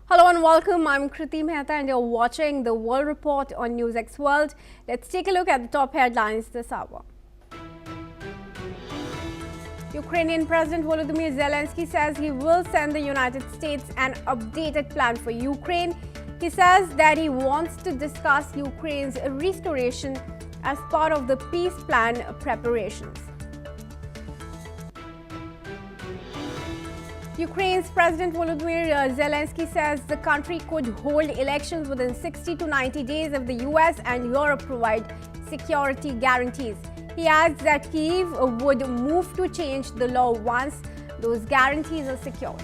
Hello and welcome. I'm Kriti Mehta and you're watching the World Report on NewsX World. Let's take a look at the top headlines this hour. Ukrainian President Volodymyr Zelensky says he will send the United States an updated plan for Ukraine. He says that he wants to discuss Ukraine's restoration as part of the peace plan preparations. Ukraine's President Volodymyr Zelensky says the country could hold elections within 60 to 90 days if the US and Europe provide security guarantees. He adds that Kyiv would move to change the law once those guarantees are secured.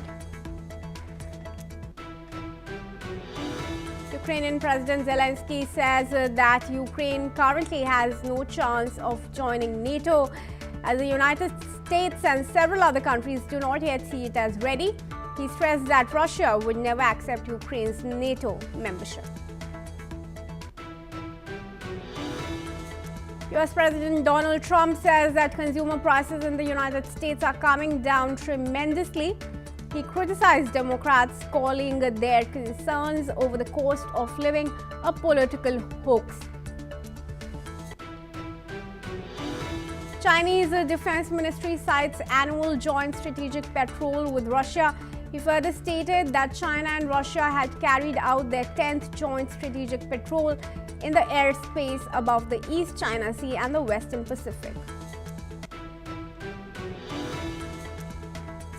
Ukrainian President Zelensky says that Ukraine currently has no chance of joining NATO, as the United States and several other countries do not yet see it as ready. He stressed that Russia would never accept Ukraine's NATO membership. US President Donald Trump says that consumer prices in the United States are coming down tremendously. He criticized Democrats, calling their concerns over the cost of living a political hoax. Chinese Defense Ministry cites annual joint strategic patrol with Russia. He further stated that China and Russia had carried out their 10th joint strategic patrol in the airspace above the East China Sea and the Western Pacific.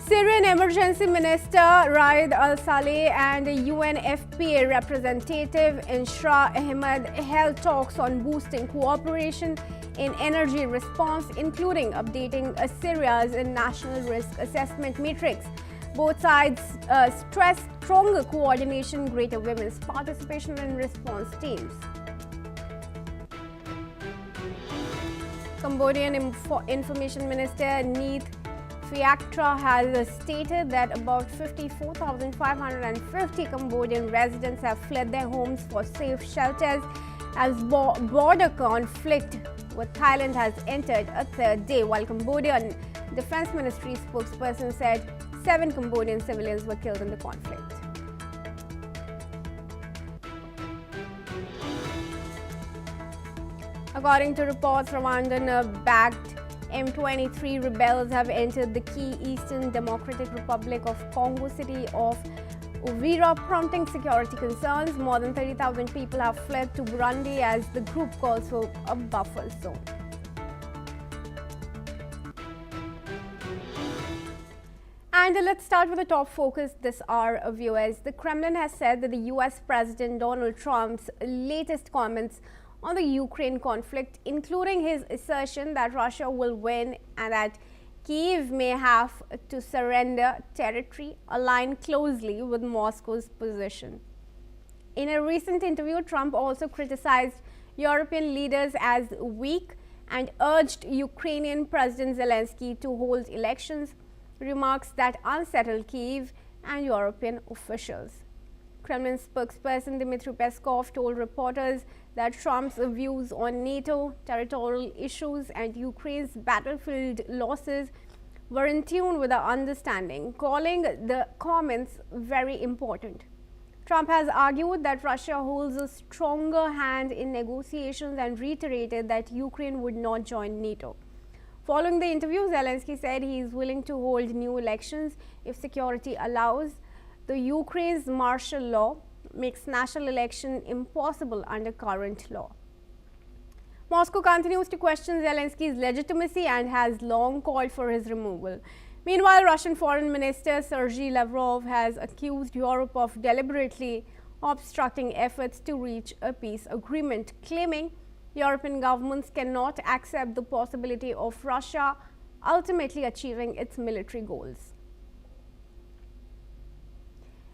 Syrian Emergency Minister Raed Al-Saleh and UNFPA representative Inshra Ahmed held talks on boosting cooperation in energy response, including updating Syria's national risk assessment matrix. Both sides stressed stronger coordination, greater women's participation in response teams. Cambodian Information Minister Neet Phiactra has stated that about 54,550 Cambodian residents have fled their homes for safe shelters as border conflict with Thailand has entered a third day, while Cambodian Defense Ministry spokesperson said 7 Cambodian civilians were killed in the conflict. According to reports, Rwandan-backed M23 rebels have entered the key Eastern Democratic Republic of Congo city of Uvira, prompting security concerns. More than 30,000 people have fled to Burundi as the group calls for a buffer zone. And let's start with the top focus this hour, viewers. The Kremlin has said that the US President Donald Trump's latest comments on the Ukraine conflict, including his assertion that Russia will win and that Kyiv may have to surrender territory, align closely with Moscow's position. In a recent interview, Trump also criticized European leaders as weak and urged Ukrainian President Zelensky to hold elections, remarks that unsettled Kyiv and European officials. Kremlin spokesperson Dmitry Peskov told reporters that Trump's views on NATO, territorial issues, and Ukraine's battlefield losses were in tune with our understanding, calling the comments very important. Trump has argued that Russia holds a stronger hand in negotiations and reiterated that Ukraine would not join NATO. Following the interview, Zelensky said he is willing to hold new elections if security allows. The Ukraine's martial law makes national election impossible under current law. Moscow continues to question Zelensky's legitimacy and has long called for his removal. Meanwhile, Russian Foreign Minister Sergei Lavrov has accused Europe of deliberately obstructing efforts to reach a peace agreement, claiming European governments cannot accept the possibility of Russia ultimately achieving its military goals.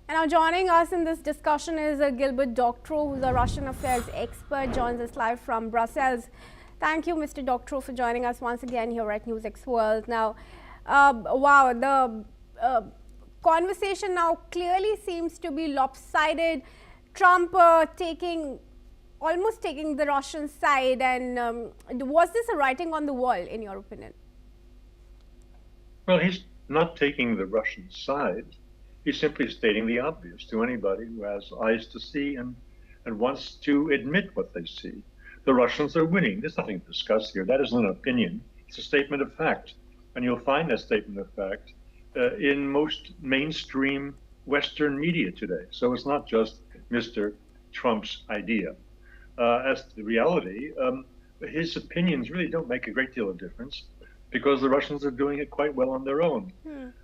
And now joining us in this discussion is Gilbert Doctorow, who's a Russian affairs expert, joins us live from Brussels. Thank you, Mr. Doctorow, for joining us once again here at NewsX World. Now, wow, the conversation now clearly seems to be lopsided. Trump almost taking the Russian side, and was this a writing on the wall, in your opinion? Well, not taking the Russian side. He's simply stating the obvious to anybody who has eyes to see and wants to admit what they see. The Russians are winning. There's nothing to discuss here. That isn't an opinion. It's a statement of fact. And you'll find that statement of fact in most mainstream Western media today. So it's not just Mr. Trump's idea. As to the reality, his opinions really don't make a great deal of difference because the Russians are doing it quite well on their own.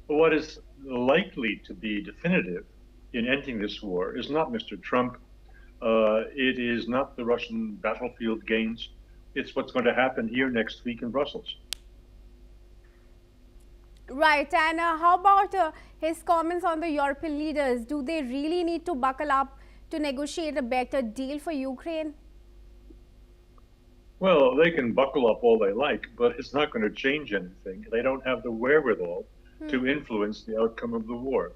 But what is likely to be definitive in ending this war is not Mr. Trump. It is not the Russian battlefield gains. It's what's going to happen here next week in Brussels. Right, and how about his comments on the European leaders? Do they really need to buckle up to negotiate a better deal for Ukraine? Well, they can buckle up all they like, but it's not going to change anything. They don't have the wherewithal to influence the outcome of the war.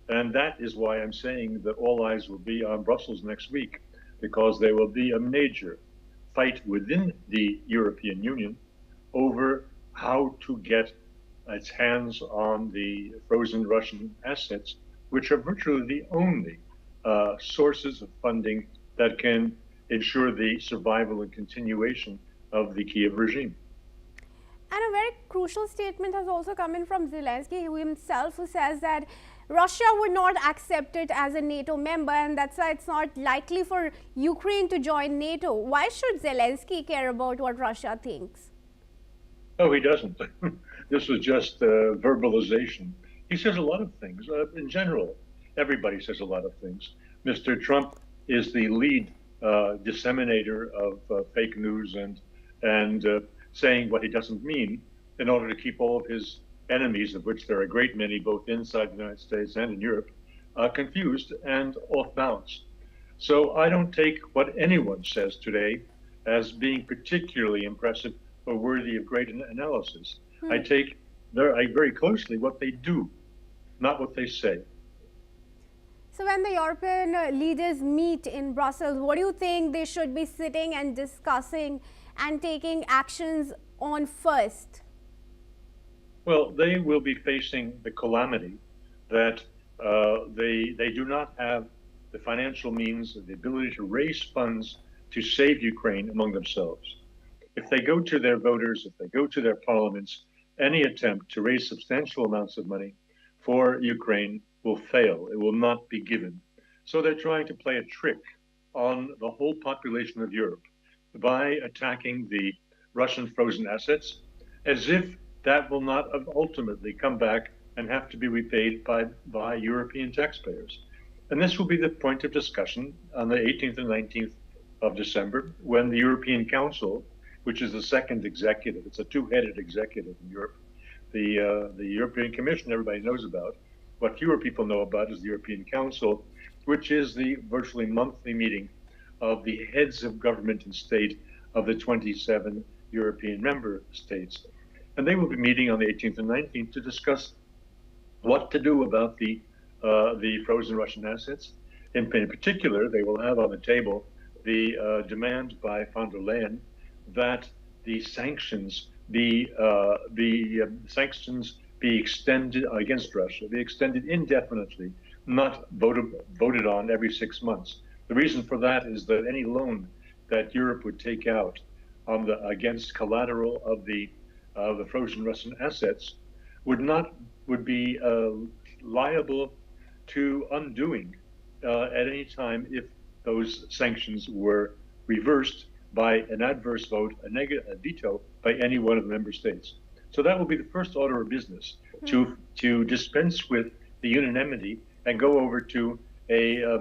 And that is why I'm saying that all eyes will be on Brussels next week, because there will be a major fight within the European Union over how to get its hands on the frozen Russian assets, which are virtually the only sources of funding that can ensure the survival and continuation of the Kyiv regime. And a very crucial statement has also come in from Zelensky himself, who says that Russia would not accept it as a NATO member, and that's why it's not likely for Ukraine to join NATO. Why should Zelensky care about what Russia thinks? Oh, he doesn't. This was just verbalization. He says a lot of things. In general, everybody says a lot of things. Mr. Trump is the lead disseminator of fake news and saying what he doesn't mean in order to keep all of his enemies, of which there are a great many both inside the United States and in Europe, confused and off balance. So I don't take what anyone says today as being particularly impressive or worthy of great analysis. I take very closely what they do, not what they say. So when the European leaders meet in Brussels, what do you think they should be sitting and discussing and taking actions on first? Well, they will be facing the calamity that they do not have the financial means, the ability to raise funds to save Ukraine among themselves. If they go to their voters, if they go to their parliaments, any attempt to raise substantial amounts of money for Ukraine will fail. It will not be given. So they're trying to play a trick on the whole population of Europe by attacking the Russian frozen assets, as if that will not ultimately come back and have to be repaid by European taxpayers. And this will be the point of discussion on the 18th and 19th of December, when the European Council, which is the second executive, it's a two-headed executive in Europe, the European Commission everybody knows about. What fewer people know about is the European Council, which is the virtually monthly meeting of the heads of government and state of the 27 European member states. And they will be meeting on the 18th and 19th to discuss what to do about the frozen Russian assets. In particular, they will have on the table the demand by von der Leyen that the sanctions be extended against Russia, be extended indefinitely, not voted on every 6 months. The reason for that is that any loan that Europe would take out against collateral of the frozen Russian assets would be liable to undoing at any time if those sanctions were reversed by an adverse vote, a veto by any one of the member states. So that will be the first order of business, to dispense with the unanimity and go over to a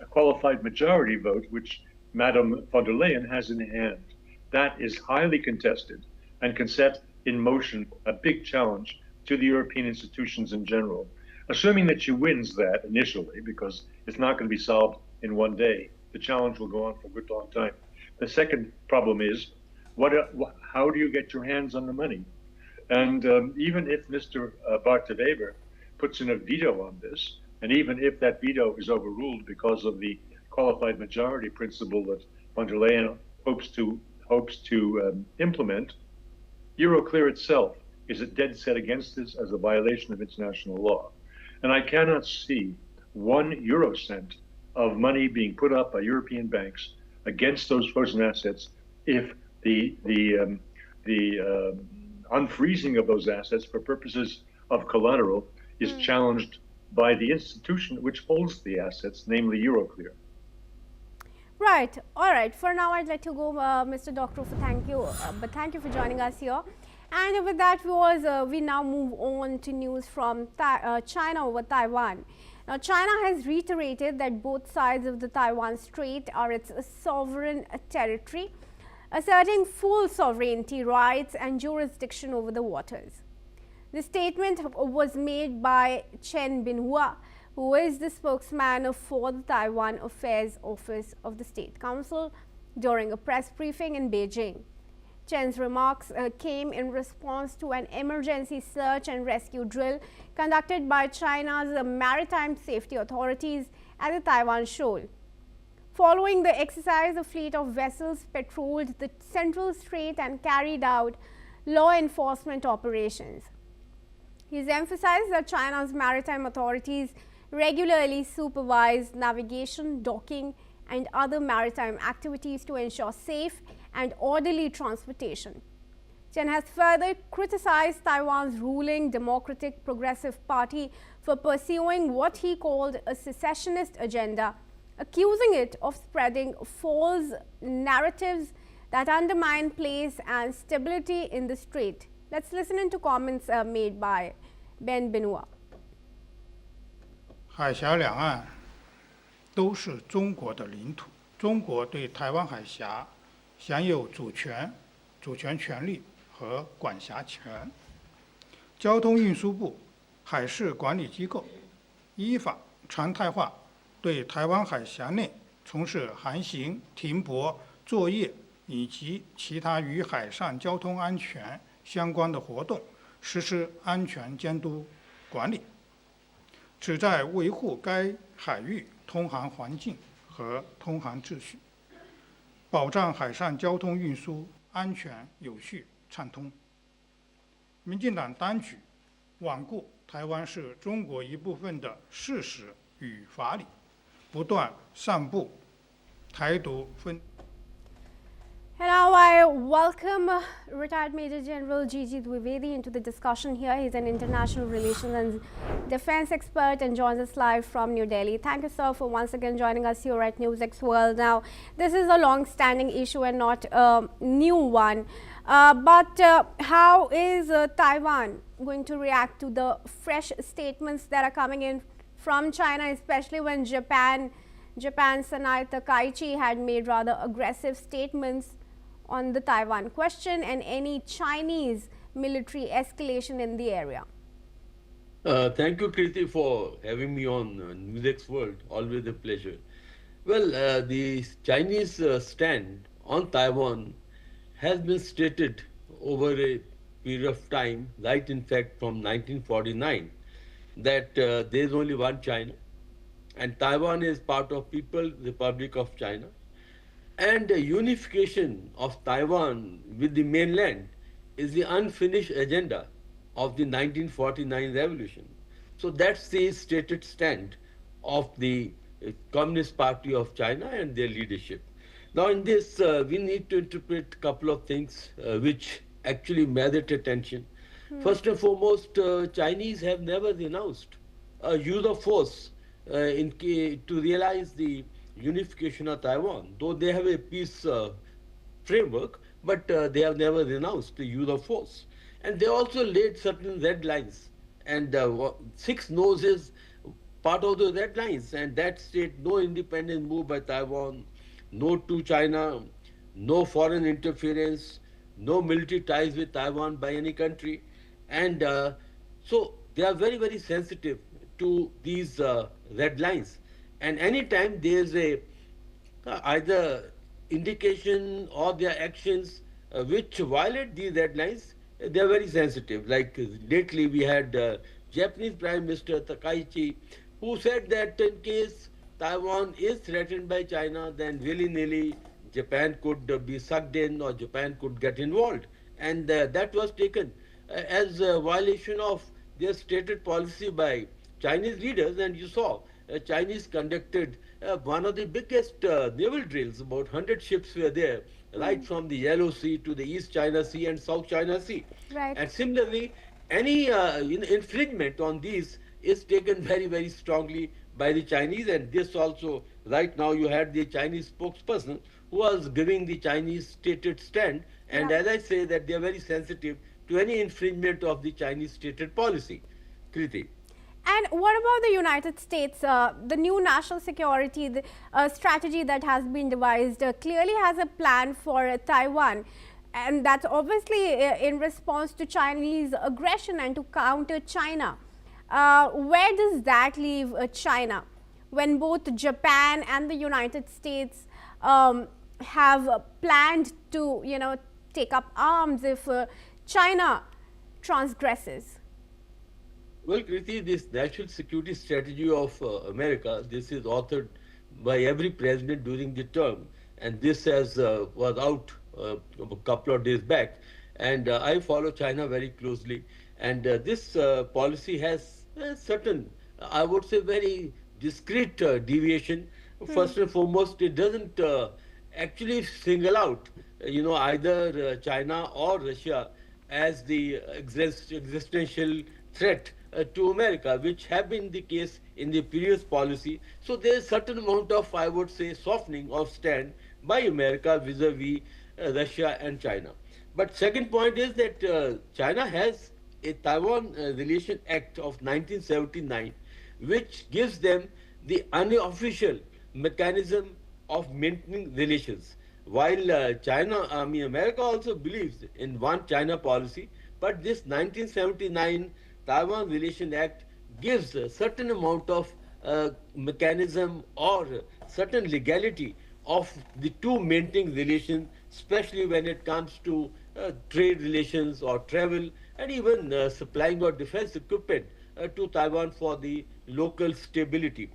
qualified majority vote, which Madame von der Leyen has in hand. That is highly contested and can set in motion a big challenge to the European institutions in general. Assuming that she wins that initially, because it's not going to be solved in one day, the challenge will go on for a good long time. The second problem is, how do you get your hands on the money? And even if Mr. Bart de Wever puts in a veto on this, and even if that veto is overruled because of the qualified majority principle that von der Leyen hopes to implement, Euroclear itself is dead set against this as a violation of international law. And I cannot see 1 euro cent of money being put up by European banks against those frozen assets if the unfreezing of those assets for purposes of collateral is challenged by the institution which holds the assets, namely Euroclear. Right. All right. For now, I'd like to go, Mr. Doctor, for thank you. But thank you for joining us here. And with that, we now move on to news from China over Taiwan. Now, China has reiterated that both sides of the Taiwan Strait are its sovereign territory, asserting full sovereignty rights and jurisdiction over the waters. The statement was made by Chen Binhua, who is the spokesman for the Taiwan Affairs Office of the State Council, during a press briefing in Beijing. Chen's remarks came in response to an emergency search and rescue drill conducted by China's maritime safety authorities at the Taiwan shoal. Following the exercise, a fleet of vessels patrolled the central strait and carried out law enforcement operations. He's emphasized that China's maritime authorities regularly supervise navigation, docking, and other maritime activities to ensure safe and orderly transportation. Chen has further criticized Taiwan's ruling Democratic Progressive Party for pursuing what he called a secessionist agenda, accusing it of spreading false narratives that undermine peace and stability in the strait. Let's listen into comments made by Ben Binhua. 海峡两岸都是中国的领土，中国对台湾海峡享有主权权利和管辖权。交通运输部海事管理机构依法常态化对台湾海峡内从事航行、停泊、作业以及其他与海上交通安全相关的活动实施安全监督管理，旨在维护该海域通航环境和通航秩序，保障海上交通运输安全有序畅通。民进党当局罔顾台湾是中国一部分的事实与法理，不断散布台独分。And now I welcome retired Major General Gigi Dwivedi into the discussion here. He's an international relations and defense expert and joins us live from New Delhi. Thank you, sir, for once again joining us here at NewsX World. Now, this is a long-standing issue and not a new one. But how is Taiwan going to react to the fresh statements that are coming in from China, especially when Japan's Sanai Takaichi had made rather aggressive statements on the Taiwan question and any Chinese military escalation in the area? Thank you, Kriti, for having me on NewsX World. Always a pleasure. Well, the Chinese stand on Taiwan has been stated over a period of time, right in fact from 1949, that there is only one China and Taiwan is part of People's Republic of China. And the unification of Taiwan with the mainland is the unfinished agenda of the 1949 revolution. So that's the stated stand of the Communist Party of China and their leadership. Now in this, we need to interpret a couple of things which actually merit attention. First and foremost, Chinese have never renounced use of force to realize the unification of Taiwan, though they have a peace framework, but they have never renounced the use of force. And they also laid certain red lines, and 6 no's is part of the red lines, and that state no independent move by Taiwan, no to China, no foreign interference, no military ties with Taiwan by any country. And so they are very, very sensitive to these red lines. And anytime there is a either indication or their actions which violate these red lines, they are very sensitive. Like lately we had Japanese Prime Minister Takaichi, who said that in case Taiwan is threatened by China, then willy-nilly Japan could be sucked in or Japan could get involved. And that was taken as a violation of their stated policy by Chinese leaders. And you saw Chinese conducted one of the biggest naval drills. About 100 ships were there, right from the Yellow Sea to the East China Sea and South China Sea. Right. And similarly, any infringement on these is taken very, very strongly by the Chinese. And this also, right now, you had the Chinese spokesperson who was giving the Chinese stated stand. And Yeah. as I say, that they are very sensitive to any infringement of the Chinese stated policy. Kriti. And what about the United States? The new national security strategy that has been devised clearly has a plan for Taiwan. And that's obviously in response to Chinese aggression and to counter China. Where does that leave China when both Japan and the United States have planned to, take up arms if China transgresses? Well, Kriti, this national security strategy of America, this is authored by every president during the term, and this was out a couple of days back. And I follow China very closely, and this policy has certain, I would say, very discrete deviation. First and foremost, it doesn't actually single out, either China or Russia as the existential threat to America, which have been the case in the previous policy. So there is certain amount of, I would say, softening of stand by America vis-a-vis Russia and China. But second point is that China has a Taiwan Relation Act of 1979, which gives them the unofficial mechanism of maintaining relations. While America also believes in one China policy, but this 1979 Taiwan Relation Act gives a certain amount of mechanism or certain legality of the two maintaining relations, especially when it comes to trade relations or travel, and even supplying of defense equipment to Taiwan for the local stability.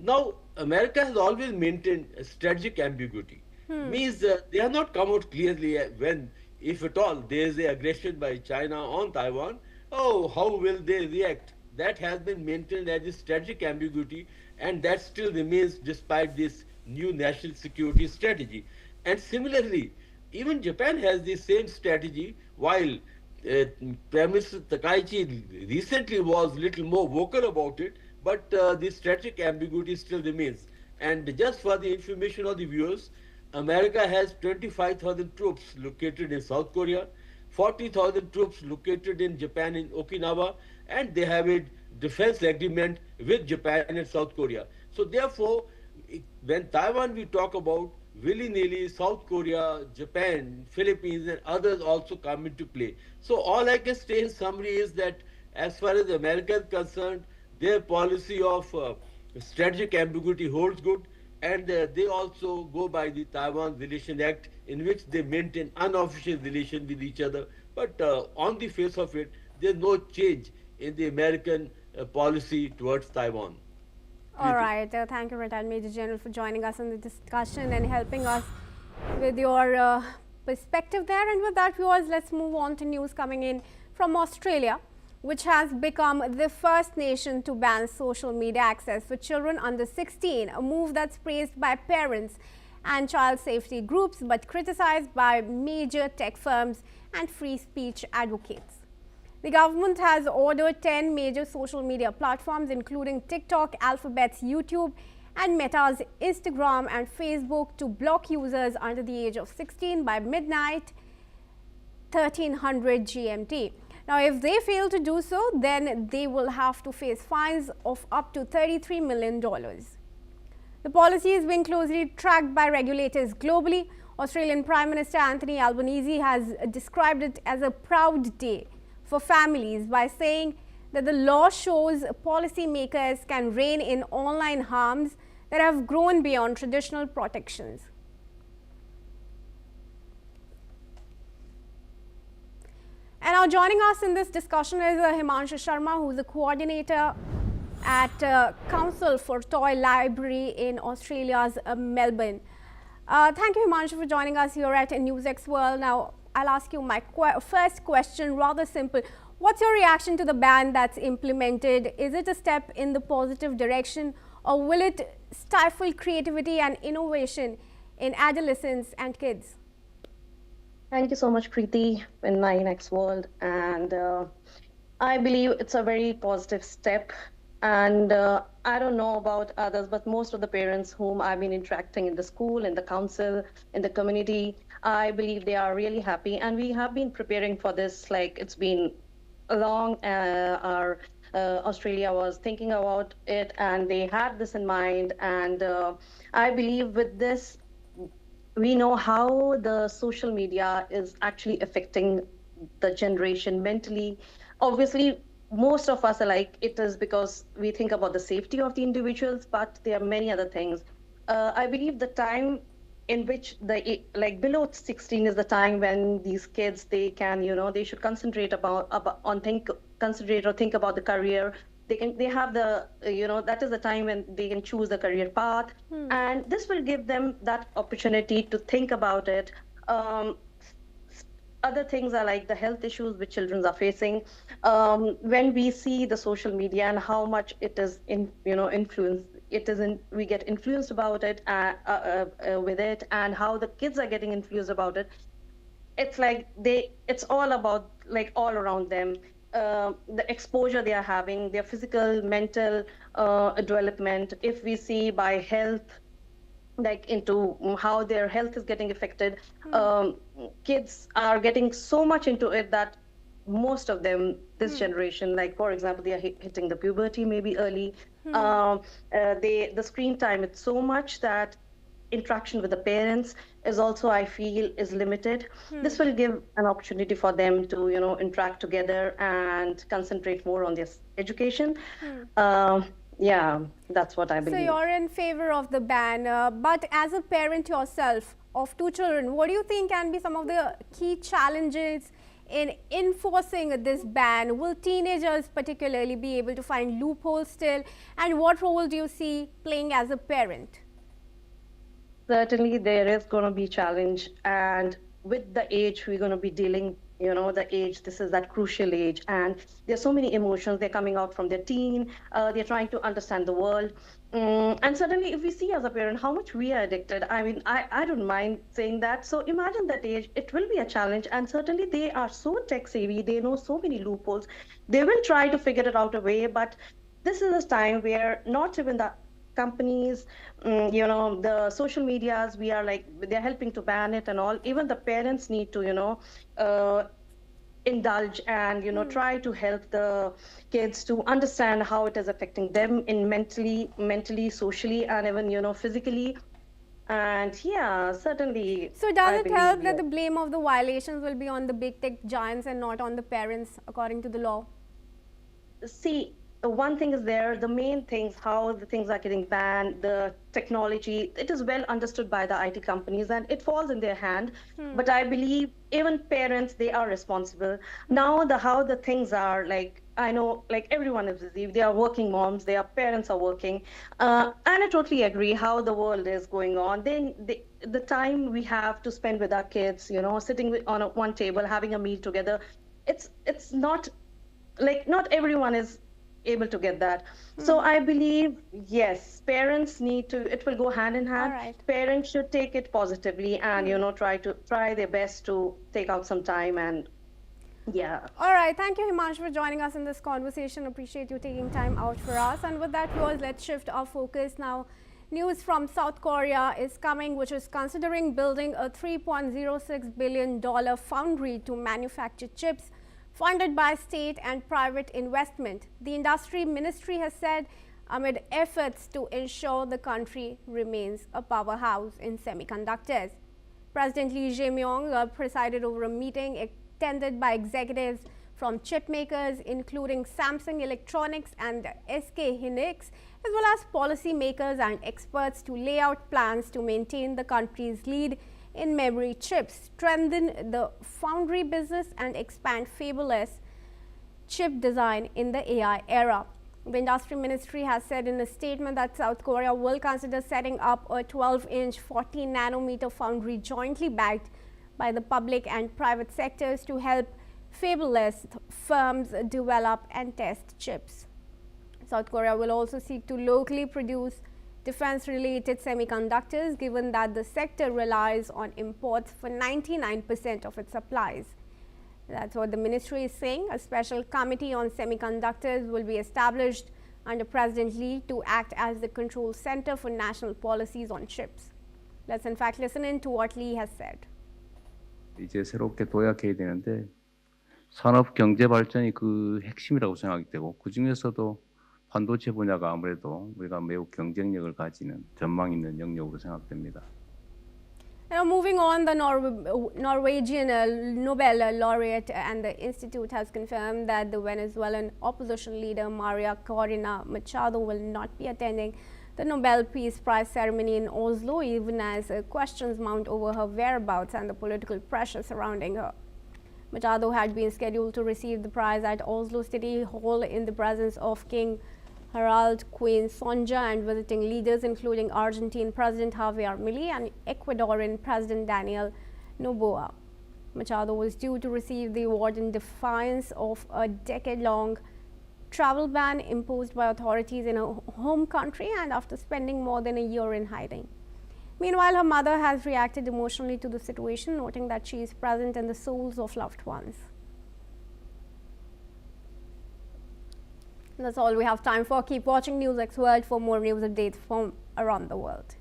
Now, America has always maintained a strategic ambiguity. Means they have not come out clearly when, if at all, there is a aggression by China on Taiwan. Oh, how will they react? That has been maintained as a strategic ambiguity, and that still remains despite this new national security strategy. And similarly, even Japan has the same strategy, while Prime Minister Takaichi recently was little more vocal about it, but the strategic ambiguity still remains. And just for the information of the viewers, America has 25,000 troops located in South Korea, 40,000 troops located in Japan in Okinawa, and they have a defense agreement with Japan and South Korea. So therefore, when Taiwan we talk about, willy-nilly South Korea, Japan, Philippines and others also come into play. So all I can say in summary is that as far as America is concerned, their policy of strategic ambiguity holds good, and they also go by the Taiwan Relation Act, in which they maintain unofficial relations with each other. But on the face of it, there's no change in the American policy towards Taiwan. All right. Thank you, Retired Major General, for joining us in the discussion and helping us with your perspective there. And with that, viewers, let's move on to news coming in from Australia, which has become the first nation to ban social media access for children under 16, a move that's praised by parents and child safety groups, but criticized by major tech firms and free speech advocates. The government has ordered 10 major social media platforms, including TikTok, Alphabet's YouTube, and Meta's Instagram and Facebook, to block users under the age of 16 by midnight 1300 GMT. Now, if they fail to do so, then they will have to face fines of up to $33 million. The policy is being closely tracked by regulators globally. Australian Prime Minister Anthony Albanese has described it as a proud day for families by saying that the law shows policymakers can rein in online harms that have grown beyond traditional protections. And now joining us in this discussion is Himanshu Sharma, who is a coordinator at Council for Toy Library in Australia's Melbourne. Thank you, Himanshu, for joining us here at NewsX World. Now, I'll ask you my first question, rather simple. What's your reaction to the ban that's implemented? Is it a step in the positive direction, or will it stifle creativity and innovation in adolescents and kids? Thank you so much, Preeti, in 9X World. And I believe it's a very positive step. And I don't know about others, but most of the parents whom I've been interacting in the school, in the council, in the community, I believe they are really happy. And we have been preparing for this, like it's been long. Our Australia was thinking about it, and they had this in mind. And I believe with this, we know how the social media is actually affecting the generation mentally. Obviously, most of us are like, it is because we think about the safety of the individuals, but there are many other things. I believe the time in which like below 16 is the time when these kids, they can, they should concentrate concentrate or think about the career. They have the, that is the time when they can choose the career path. And this will give them that opportunity to think about it. Other things are like the health issues which children are facing. When we see the social media and how much it is influenced, we get influenced about it, with it, and how the kids are getting influenced about it. It's like it's all about like all around them. The exposure they are having, their physical, mental development. If we see by health, like into how their health is getting affected, kids are getting so much into it that most of them, this generation, like for example, they are hitting the puberty maybe early. The screen time, it's so much that interaction with the parents is also, I feel, is limited. This will give an opportunity for them to, interact together and concentrate more on their education. Yeah, that's what I believe. So you're in favor of the ban, but as a parent yourself of 2 children, what do you think can be some of the key challenges in enforcing this ban? Will teenagers particularly be able to find loopholes still? And what role do you see playing as a parent? Certainly, there is going to be challenge, and with the age we're going to be dealing, the age, this is that crucial age, and there's so many emotions, they're coming out from their teen, they're trying to understand the world. And suddenly, if we see as a parent how much we are addicted, I mean, I don't mind saying that. So imagine that age, it will be a challenge, and certainly they are so tech savvy, they know so many loopholes, they will try to figure it out a way, but this is a time where not even the companies, the social medias, we are like, they're helping to ban it and all. Even the parents need to, indulge and, try to help the kids to understand how it is affecting them in mentally, socially, and even, physically. And yeah, certainly. So does it help that the blame of the violations will be on the big tech giants and not on the parents, according to the law? See, one thing is there, the main things, how the things are getting banned, the technology, it is well understood by the IT companies and it falls in their hand. But I believe even parents, they are responsible. Now, how the things are, like, I know, like everyone is busy, they are working moms, their parents are working. And I totally agree how the world is going on. Then the time we have to spend with our kids, sitting on one table, having a meal together, it's not, like, not everyone is able to get that. So I believe, yes, parents need to, it will go hand in hand. Right. Parents should take it positively and, try their best to take out some time and yeah. All right. Thank you, Himansh, for joining us in this conversation. Appreciate you taking time out for us. And with that, viewers, let's shift our focus now. News from South Korea is coming, which is considering building a $3.06 billion foundry to manufacture chips funded by state and private investment. The industry ministry has said amid efforts to ensure the country remains a powerhouse in semiconductors. President Lee Jae-myung presided over a meeting attended by executives from chip makers including Samsung Electronics and SK Hynix, as well as policy makers and experts to lay out plans to maintain the country's lead in memory chips, strengthen the foundry business and expand fabless chip design in the AI era. The industry ministry has said in a statement that South Korea will consider setting up a 12-inch 14 nanometer foundry jointly backed by the public and private sectors to help fabulous firms develop and test chips. South Korea will also seek to locally produce defense-related semiconductors, given that the sector relies on imports for 99% of its supplies. That's what the ministry is saying. A special committee on semiconductors will be established under President Lee to act as the control center for national policies on chips. Let's in fact listen in to what Lee has said. 이제 새롭게 도약해야 되는데 산업 경제 발전이 그 핵심이라고 생각이 되고 그 중에서도 반도체 분야가 아무래도 우리가 매우 경쟁력을 가지는 전망 있는 영역으로 생각됩니다. Now moving on, the Norwegian Nobel laureate and the institute has confirmed that the Venezuelan opposition leader Maria Corina Machado will not be attending the Nobel Peace Prize ceremony in Oslo, even as questions mount over her whereabouts and the political pressure surrounding her. Machado had been scheduled to receive the prize at Oslo City Hall in the presence of King Harald, Queen Sonja, and visiting leaders including Argentine President Javier Milei and Ecuadorian President Daniel Noboa. Machado was due to receive the award in defiance of a decade-long travel ban imposed by authorities in her home country and after spending more than a year in hiding. Meanwhile, her mother has reacted emotionally to the situation, noting that she is present in the souls of loved ones. That's all we have time for. Keep watching NewsX World for more news updates from around the world.